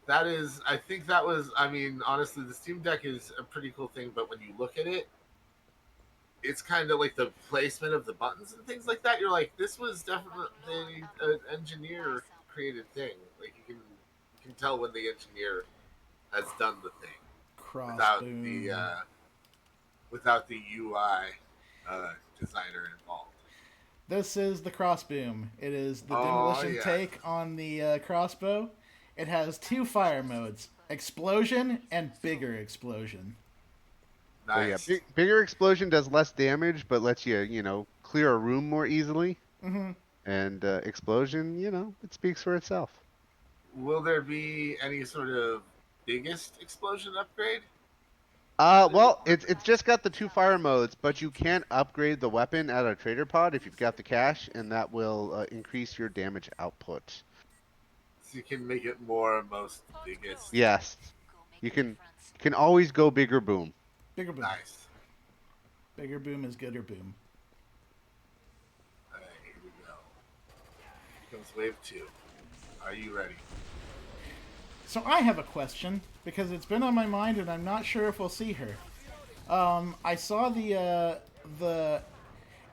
I think that was. I mean, honestly, the Steam Deck is a pretty cool thing, but when you look at it, it's kind of like the placement of the buttons and things like that. You're like, this was definitely an engineer created thing. Like you can tell when the engineer has done the thing without the UI designer involved. This is the Crossboom. It is the demolition take on the crossbow. It has 2 fire modes: explosion and bigger explosion. Nice. So yeah, bigger explosion does less damage, but lets you, clear a room more easily. Mm-hmm. And explosion, it speaks for itself. Will there be any sort of biggest explosion upgrade? Well, it's just got the 2 fire modes, but you can upgrade the weapon at a trader pod if you've got the cash, and that will increase your damage output. So you can make it more most biggest. Yes, you can always go bigger boom. Bigger boom. Nice. Bigger boom is gooder boom. Alright, here we go. Here comes wave 2. Are you ready? So I have a question because it's been on my mind and I'm not sure if we'll see her. I saw the.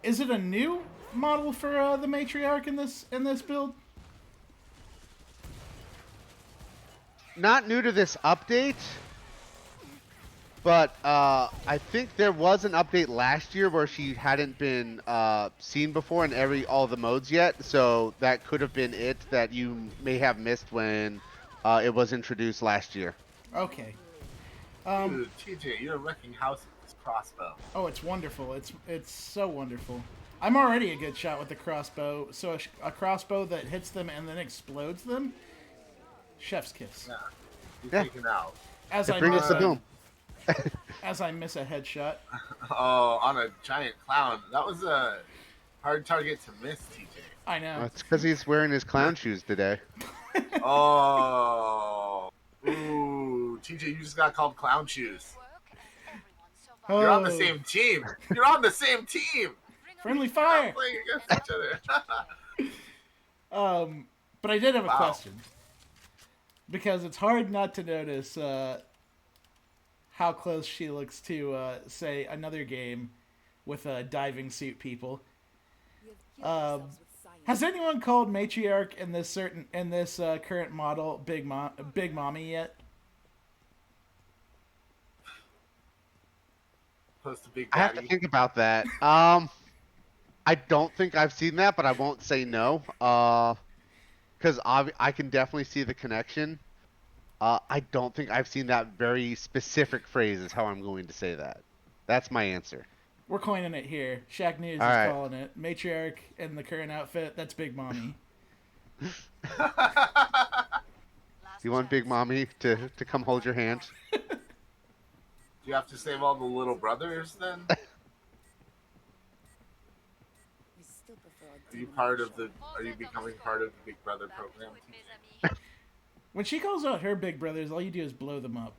Is it a new model for the matriarch in this build? Not new to this update, but I think there was an update last year where she hadn't been seen before in all the modes yet, so that could have been it that you may have missed when it was introduced last year. Okay. Dude, TJ, you're wrecking house with this crossbow. Oh, it's wonderful. It's so wonderful. I'm already a good shot with the crossbow, so a crossbow that hits them and then explodes them, chef's kiss. Yeah. You're Yeah. taking out. As It I brings miss the a, boom. as I miss a headshot. Oh, on a giant clown. That was a hard target to miss, TJ. I know. It's because he's wearing his clown shoes today. Oh. Ooh, TJ, you just got called clown shoes. Work and everyone survives. Oh, You're on the same team. You're on the same team. friendly Not fire. playing against each other. But I did have a Wow. question because it's hard not to notice how close she looks to say another game with diving suit people. Has anyone called matriarch in this current model Big Mommy yet? Post a big I have to daddy. think about that. I don't think I've seen that, but I won't say no. Because I can definitely see the connection. I don't think I've seen that very specific phrase is how I'm going to say that. That's my answer. We're coining it here. Shacknews is All right. calling it matriarch in the current outfit. That's Big Mommy. Last You want Big chance. Mommy to come hold your hand? Do you have to save all the little brothers then? Are you part of the? Are you becoming part of the Big Brother program? With mes amis. When she calls out her big brothers, all you do is blow them up.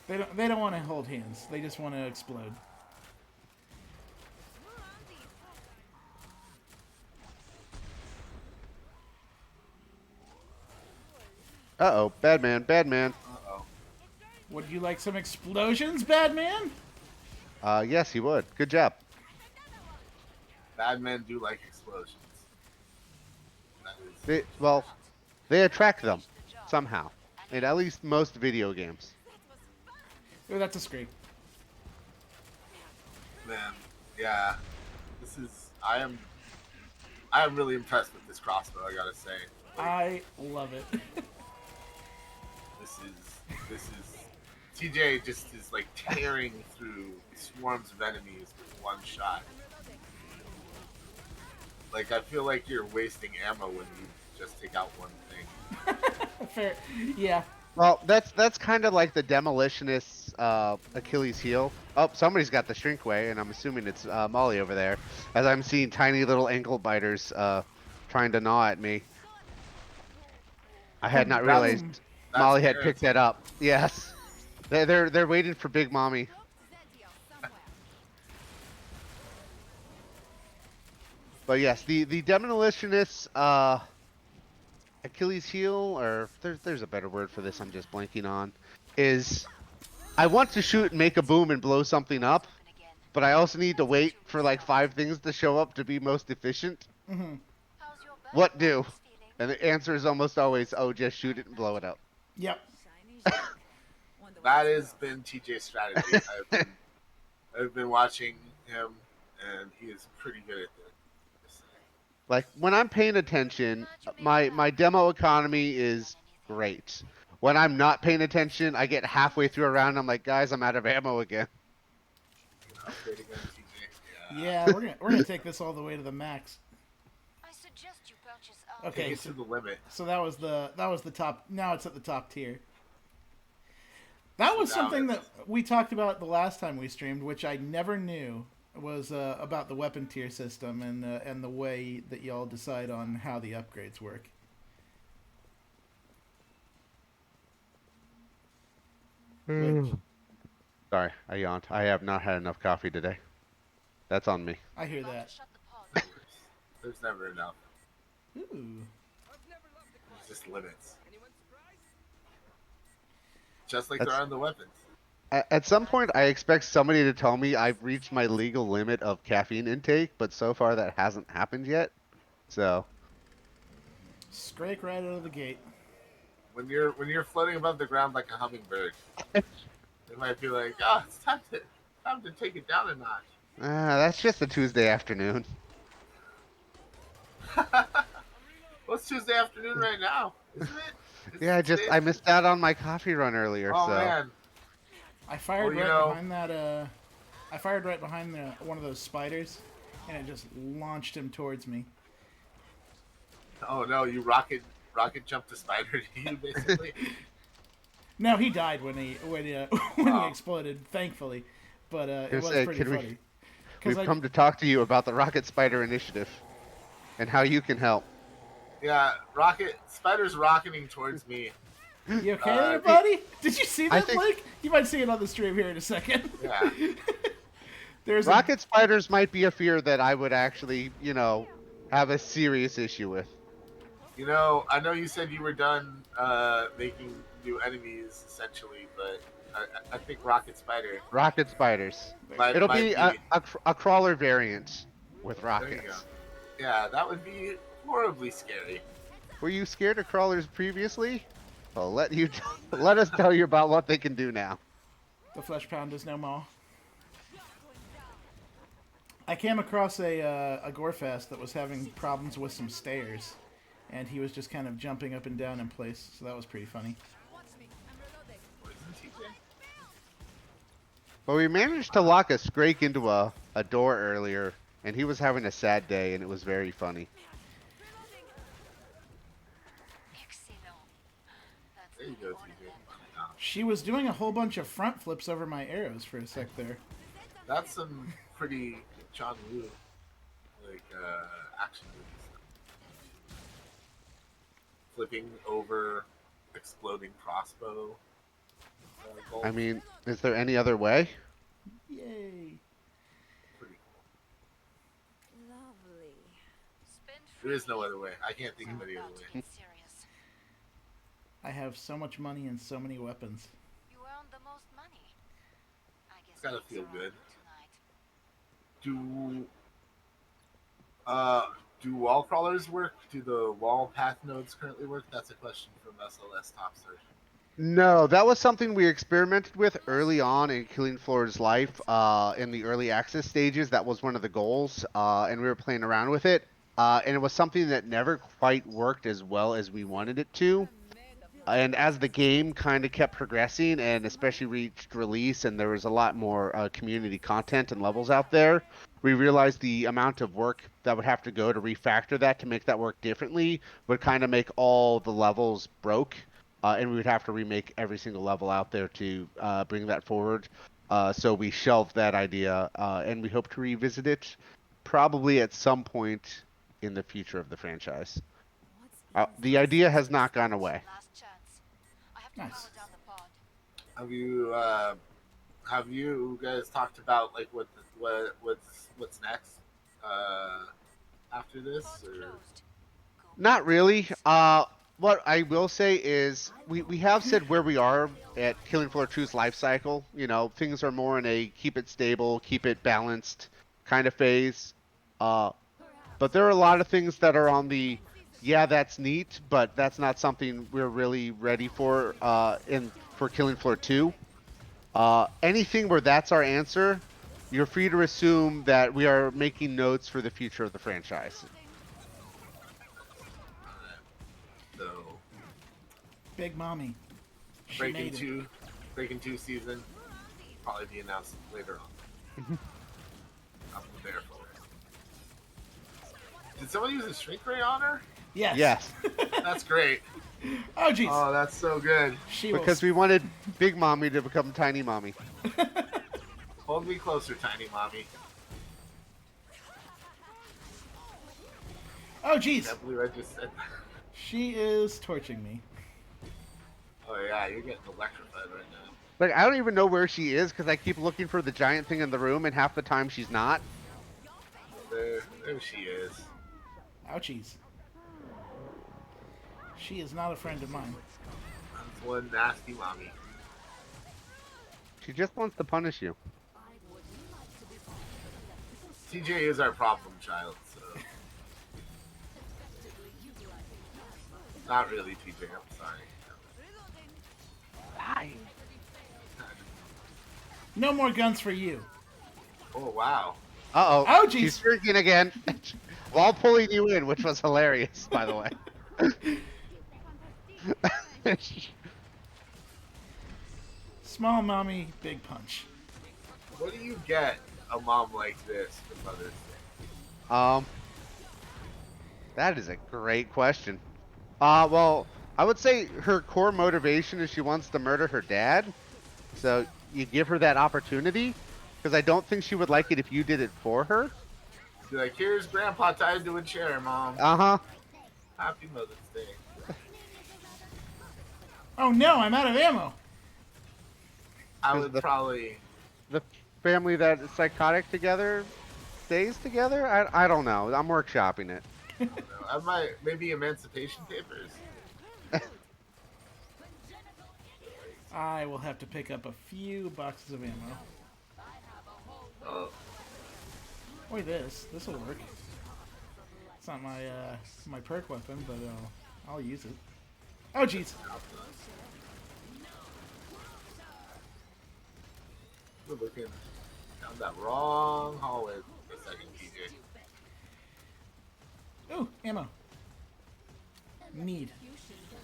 They don't want to hold hands. They just want to explode. Uh-oh, bad man, bad man. Uh-oh. Would you like some explosions, bad man? Yes, he would. Good job. Bad men do like explosions. That is, They attract them somehow. In at least most video games. Oh, that's a scrape. man, yeah. This is. I am really impressed with this crossbow. I gotta say. Like, I love it. this is. TJ just is like tearing through swarms of enemies with one shot. Like I feel like you're wasting ammo when you just take out one thing. Fair. Yeah. Well, that's kind of like the Demolitionist's Achilles heel. Oh, somebody's got the Shrinkway, and I'm assuming it's Molly over there, as I'm seeing tiny little ankle biters trying to gnaw at me. I had not realized That's Molly had fair. picked that up. Yes, they're waiting for Big Mommy. But yes, the Demolitionist's Achilles heel, or there's a better word for this I'm just blanking on, is I want to shoot and make a boom and blow something up, but I also need to wait for like 5 things to show up to be most efficient. How's your What do? feeling? And the answer is almost always, oh, just shoot it and blow it up. Yep. That has been TJ's strategy. I've been watching him, and he is pretty good at this. Like, when I'm paying attention, my demo economy is great. When I'm not paying attention, I get halfway through a round, and I'm like, guys, I'm out of ammo again. Upgrade again, TJ. Yeah, we're gonna take this all the way to the max. I suggest you purchase a Okay. Take it to the limit. So that was the top. Now it's at the top tier. That was Now something that it's- we talked about the last time we streamed, which I never knew was about the weapon tier system and the way that y'all decide on how the upgrades work. Like, Sorry, I yawned. I have not had enough coffee today. That's on me. I hear About that. to shut the pod. There's never enough. Ooh. There's just limits. Just like there are on the weapons. At some point, I expect somebody to tell me I've reached my legal limit of caffeine intake, but so far that hasn't happened yet. So, Scrake right out of the gate. When you're floating above the ground like a hummingbird, they might be like, "Oh, it's time to take it down a notch." that's just a Tuesday afternoon. Well, it's Tuesday afternoon right now, isn't it? Yeah, Today's I missed out on my coffee run earlier, Oh so. man. I fired Well, behind that. I fired right behind one of those spiders, and it just launched him towards me. Oh no, you rocket jumped the spider to you basically. No, he died when he when he Oh. exploded, thankfully. But it Gonna was say, pretty can we- funny. We've come to talk to you about the Rocket Spider Initiative and how you can help. Yeah, spider's rocketing towards me. You okay there, buddy? Did you see I that, think- Blake? You might see it on the stream here in a second. Yeah. There's Rocket spiders might be a fear that I would actually, have a serious issue with. You know, I know you said you were done making new enemies essentially, but I think rocket spider Rocket spiders. might, It'll might be a crawler variant with There you go. rockets. Yeah, that would be horribly scary. Were you scared of crawlers previously? Well, let us tell you about what they can do now. The flesh pound is no more. I came across a Gorefest that was having problems with some stairs, and he was just kind of jumping up and down in place, so that was pretty funny. Well, we managed to lock a Scrake into a door earlier, and he was having a sad day, and it was very funny. Excellent. That's There you go, TJ. She was doing a whole bunch of front flips over my arrows for a sec there. That's some pretty John Woo action movies. Flipping over exploding crossbow. I mean, is there any other way? Yay! Pretty cool. lovely. Spend There is no other way. I can't think of any other about to way. get serious. I have so much money and so many weapons. You earned the most money. I guess It's gotta it's feel around good. tonight. Do wall crawlers work? Do the wall path nodes currently work? That's a question from SLS Top Search. No, that was something we experimented with early on in Killing Floor's life, in the early access stages. That was one of the goals, and we were playing around with it. And it was something that never quite worked as well as we wanted it to. And as the game kind of kept progressing, and especially reached release, and there was a lot more community content and levels out there, we realized the amount of work that would have to go to refactor that to make that work differently would kind of make all the levels broke. And we would have to remake every single level out there to bring that forward. So we shelved that idea, and we hope to revisit it probably at some point in the future of the franchise. The idea has not gone away. Last chance. I have to Nice. power down the pod. Have you guys talked about like what's next after this? Pod Or closed. Go Not really. What I will say is we have said where we are at Killing Floor 2's life cycle. Things are more in a keep it stable, keep it balanced kind of phase. But there are a lot of things that are on the, yeah, that's neat, but that's not something we're really ready for for Killing Floor 2. Anything where that's our answer, you're free to assume that we are making notes for the future of the franchise. so Big Mommy. She made it. Breaking 2 season probably be announced later on. I'm there for it. Did someone use a shrink ray on her? Yes. Yes, That's great. Oh, jeez. Oh, that's so good. She because we wanted Big Mommy to become Tiny Mommy. Hold me closer, tiny mommy. Oh, jeez. Can't believe I just said that. She is torching me. Oh yeah, you're getting electrified right now. Like, I don't even know where she is because I keep looking for the giant thing in the room, and half the time she's not. There she is. Ouchies. She is not a friend of mine. That's one nasty mommy. She just wants to punish you. TJ is our problem child, so. Not really, TJ. I'm sorry. No more guns for you. Oh wow. Uh-oh. Oh, jeez. She's drinking again. While pulling you in, which was hilarious, by the way. Small mommy, big punch. What do you get a mom like this for Mother's Day? That is a great question. Well, I would say her core motivation is she wants to murder her dad. So you give her that opportunity, because I don't think she would like it if you did it for her. Be like, here's Grandpa tied to a chair, Mom. Uh-huh. Happy Mother's Day. Oh no, I'm out of ammo. I would probably. The family that is psychotic together stays together? I don't know. I'm workshopping it. I might maybe Emancipation Papers. I will have to pick up a few boxes of ammo. Oh, Wait, this will work. It's not my my perk weapon, but I'll use it. Oh jeez. we're looking down that wrong hallway for a second, TJ. Ooh, ammo. Need.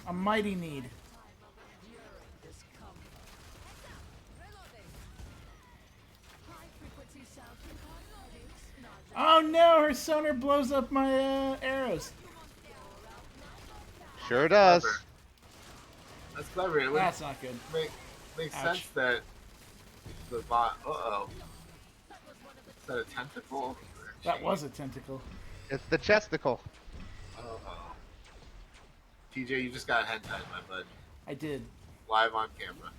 A mighty need. Oh no, her sonar blows up my arrows. Sure does. Clever. That's clever. It would That's not good. make Ouch. sense that the bot. Uh-oh. Is that a tentacle? That was a tentacle. It's the chesticle. Uh-oh. TJ, you just got hentai, my bud. I did. Live on camera.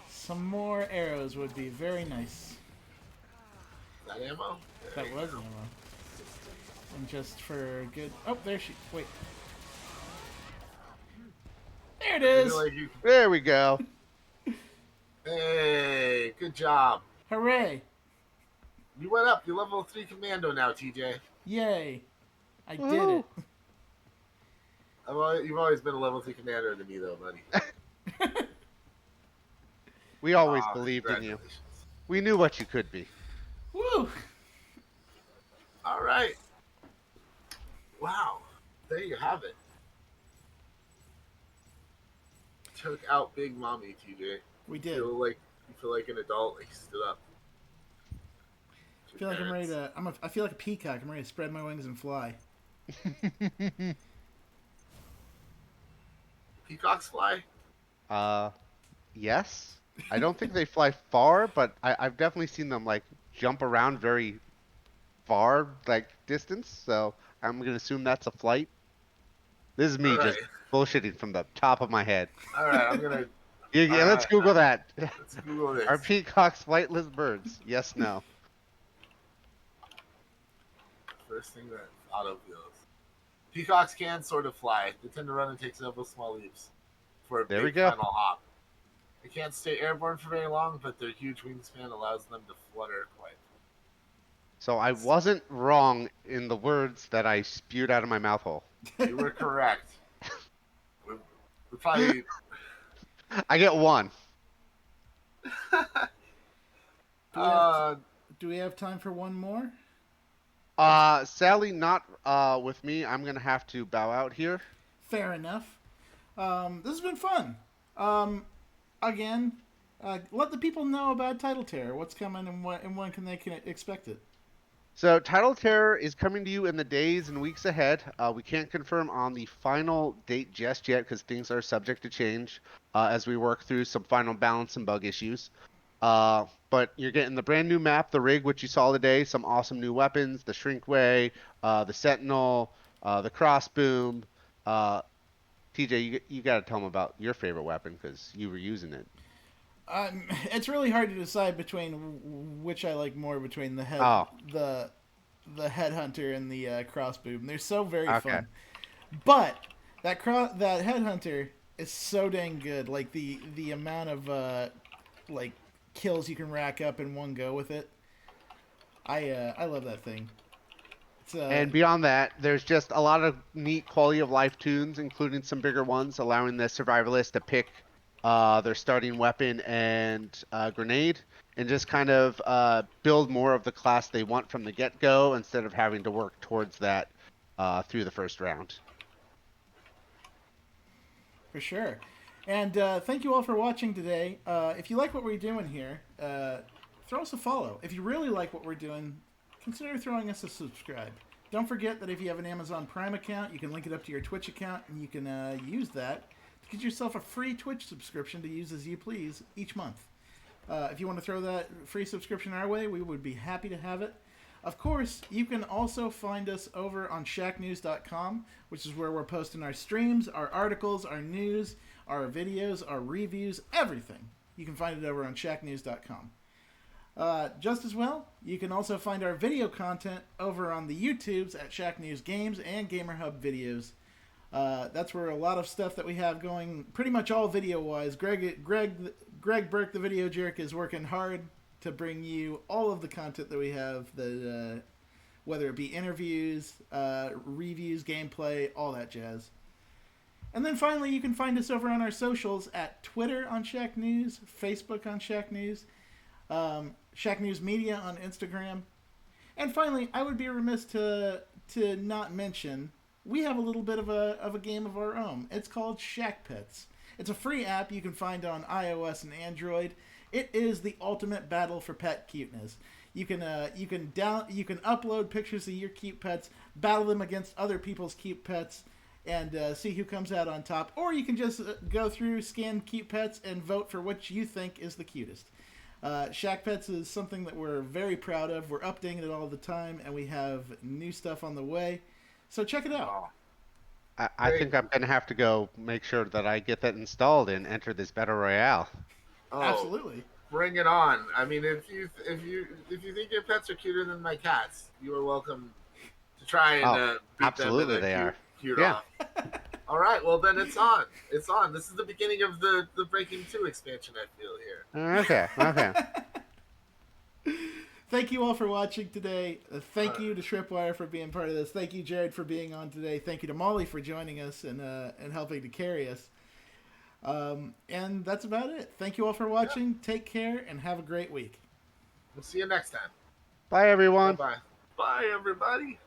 Some more arrows would be very nice. Is that ammo? There That you was go. ammo. And just for good. Oh, there she. Wait. There it I is. feel like you. There we go. Hey, good job. Hooray! You went up. You're level 3 commando now, TJ. Yay! I did Woo. it. You've always been a level 3 commander to me, though, buddy. We always Aw, believed in you. congratulations. We knew what you could be. Woo! All right. Wow. There you have it. Took out Big Mommy, TJ. We did. You feel like an adult, like you stood up. I feel like I'm ready to. I feel like a peacock. I'm ready to spread my wings and fly. Peacocks fly? Yes. I don't think they fly far, but I've definitely seen them like jump around very far, like distance. So I'm gonna assume that's a flight. This is me All just right. bullshitting from the top of my head. All right, I'm gonna. Yeah, let's Google that. Let's Google this. Are peacocks flightless birds? Yes, no. First thing that autofills. Peacocks can sort of fly. They tend to run and take several small leaps for a There we big go. final hop. They can't stay airborne for very long, but their huge wingspan allows them to flutter quite. So I wasn't wrong in the words that I spewed out of my mouth hole. You were correct. We probably. I get one. Do we have time for one more? Sally, not with me. I'm gonna have to bow out here. Fair enough. This has been fun. Again, let the people know about Tidal Terror. What's coming and when can they expect it? So Tidal Terror is coming to you in the days and weeks ahead. We can't confirm on the final date just yet because things are subject to change as we work through some final balance and bug issues. But you're getting the brand new map, the Hrg, which you saw today, some awesome new weapons, the Shrinkway, the Sentinel, the Crossboom. TJ, you got to tell them about your favorite weapon because you were using it. It's really hard to decide between which I like more between the Headhunter and the Crossboom. They're so very fun. But that Headhunter is so dang good. Like the amount of like kills you can rack up in one go with it. I love that thing. It's And beyond that, there's just a lot of neat quality of life tunes, including some bigger ones, allowing the survivalist to pick their starting weapon and grenade, and just kind of build more of the class they want from the get-go instead of having to work towards that through the first round. for sure. And thank you all for watching today. If you like what we're doing here, throw us a follow. If you really like what we're doing, consider throwing us a subscribe. Don't forget that if you have an Amazon Prime account, you can link it up to your Twitch account, and you can use that to get yourself a free Twitch subscription to use as you please each month. If you want to throw that free subscription our way, we would be happy to have it. Of course, you can also find us over on Shacknews.com, which is where we're posting our streams, our articles, our news, our videos, our reviews, everything. You can find it over on Shacknews.com. Just as well, you can also find our video content over on the YouTubes at Shacknews Games and GamerHub Videos. That's where a lot of stuff that we have going, pretty much all video-wise. Greg Burke, the Video Jerk, is working hard to bring you all of the content that we have, whether it be interviews, reviews, gameplay, all that jazz. And then finally, you can find us over on our socials at Twitter on Shack News, Facebook on Shack News, Shack News Media on Instagram. And finally, I would be remiss to not mention, we have a little bit of a game of our own. It's called Shack Pets. It's a free app you can find on iOS and Android. It is the ultimate battle for pet cuteness. You can upload pictures of your cute pets, battle them against other people's cute pets, and see who comes out on top. Or you can just go through, scan cute pets, and vote for which you think is the cutest. Shack Pets is something that we're very proud of. We're updating it all the time, and we have new stuff on the way. So check it out. I think I'm going to have to go make sure that I get that installed and enter this battle royale. Oh, Absolutely. Bring it on. I mean, if you think your pets are cuter than my cats, you are welcome to try and beat absolutely them. They are. Cute Yeah. off. All right. Well, then it's on. It's on. This is the beginning of the Breaking 2 expansion, I feel here. Okay. Thank you all for watching today. Thank you to Tripwire for being part of this. Thank you, Jared, for being on today. Thank you to Molly for joining us and helping to carry us. And that's about it. Thank you all for watching. Take care and have a great week. We'll see you next time. Bye, everyone. Bye. Bye, everybody.